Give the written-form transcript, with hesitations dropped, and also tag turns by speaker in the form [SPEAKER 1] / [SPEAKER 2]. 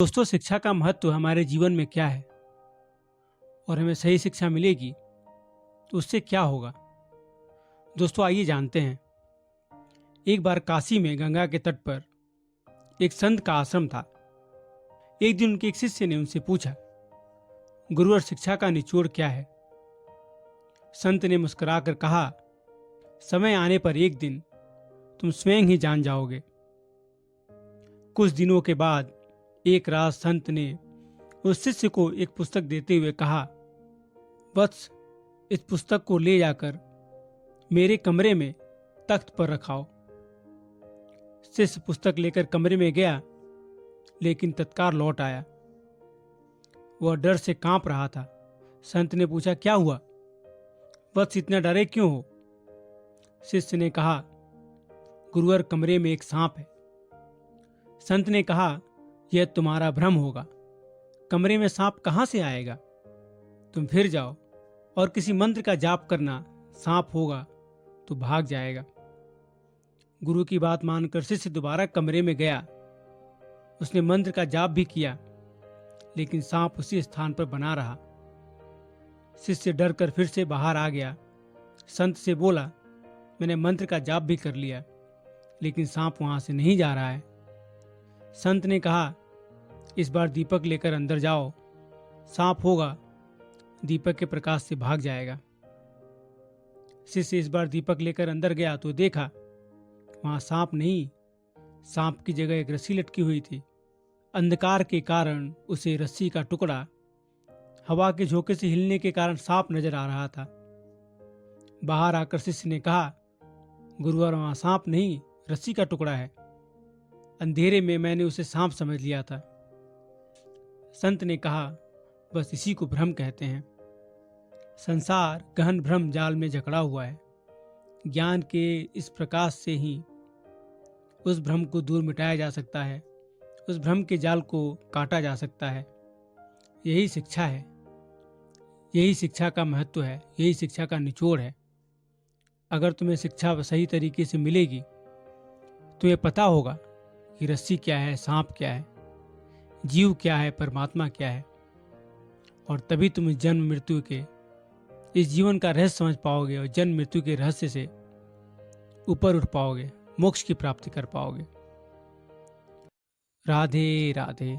[SPEAKER 1] दोस्तों, शिक्षा का महत्व हमारे जीवन में क्या है और हमें सही शिक्षा मिलेगी तो उससे क्या होगा। दोस्तों, आइए जानते हैं। एक बार काशी में गंगा के तट पर एक संत का आश्रम था। एक दिन उनके एक शिष्य ने उनसे पूछा, गुरुवर, शिक्षा का निचोड़ क्या है। संत ने मुस्कुराकर कहा, समय आने पर एक दिन तुम स्वयं ही जान जाओगे। कुछ दिनों के बाद एक रात संत ने उस शिष्य को एक पुस्तक देते हुए कहा, वत्स, इस पुस्तक को ले जाकर मेरे कमरे में तख्त पर रखाओ। शिष्य पुस्तक लेकर कमरे में गया, लेकिन तत्काल लौट आया। वह डर से कांप रहा था। संत ने पूछा, क्या हुआ वत्स, इतना डरे क्यों हो। शिष्य ने कहा, गुरुवर, कमरे में एक सांप है। संत ने कहा, यह तुम्हारा भ्रम होगा। कमरे में सांप कहां से आएगा। तुम फिर जाओ और किसी मंत्र का जाप करना, सांप होगा तो भाग जाएगा। गुरु की बात मानकर शिष्य दोबारा कमरे में गया। उसने मंत्र का जाप भी किया, लेकिन सांप उसी स्थान पर बना रहा। शिष्य डर कर फिर से बाहर आ गया। संत से बोला, मैंने मंत्र का जाप भी कर लिया, लेकिन सांप वहां से नहीं जा रहा है। संत ने कहा, इस बार दीपक लेकर अंदर जाओ, सांप होगा, दीपक के प्रकाश से भाग जाएगा। शिष्य इस बार दीपक लेकर अंदर गया तो देखा वहां सांप नहीं, सांप की जगह एक रस्सी लटकी हुई थी। अंधकार के कारण उसे रस्सी का टुकड़ा हवा के झोंके से हिलने के कारण सांप नजर आ रहा था। बाहर आकर शिष्य ने कहा, गुरुवर, वहां सांप नहीं, रस्सी का टुकड़ा है। अंधेरे में मैंने उसे सांप समझ लिया था। संत ने कहा, बस इसी को भ्रम कहते हैं। संसार गहन भ्रम जाल में जकड़ा हुआ है। ज्ञान के इस प्रकाश से ही उस भ्रम को दूर मिटाया जा सकता है, उस भ्रम के जाल को काटा जा सकता है। यही शिक्षा है, यही शिक्षा का महत्व है, यही शिक्षा का निचोड़ है। अगर तुम्हें शिक्षा सही तरीके से मिलेगी तो ये पता होगा कि रस्सी क्या है, सांप क्या है, जीव क्या है, परमात्मा क्या है। और तभी तुम जन्म मृत्यु के इस जीवन का रहस्य समझ पाओगे और जन्म मृत्यु के रहस्य से ऊपर उठ पाओगे, मोक्ष की प्राप्ति कर पाओगे। राधे राधे।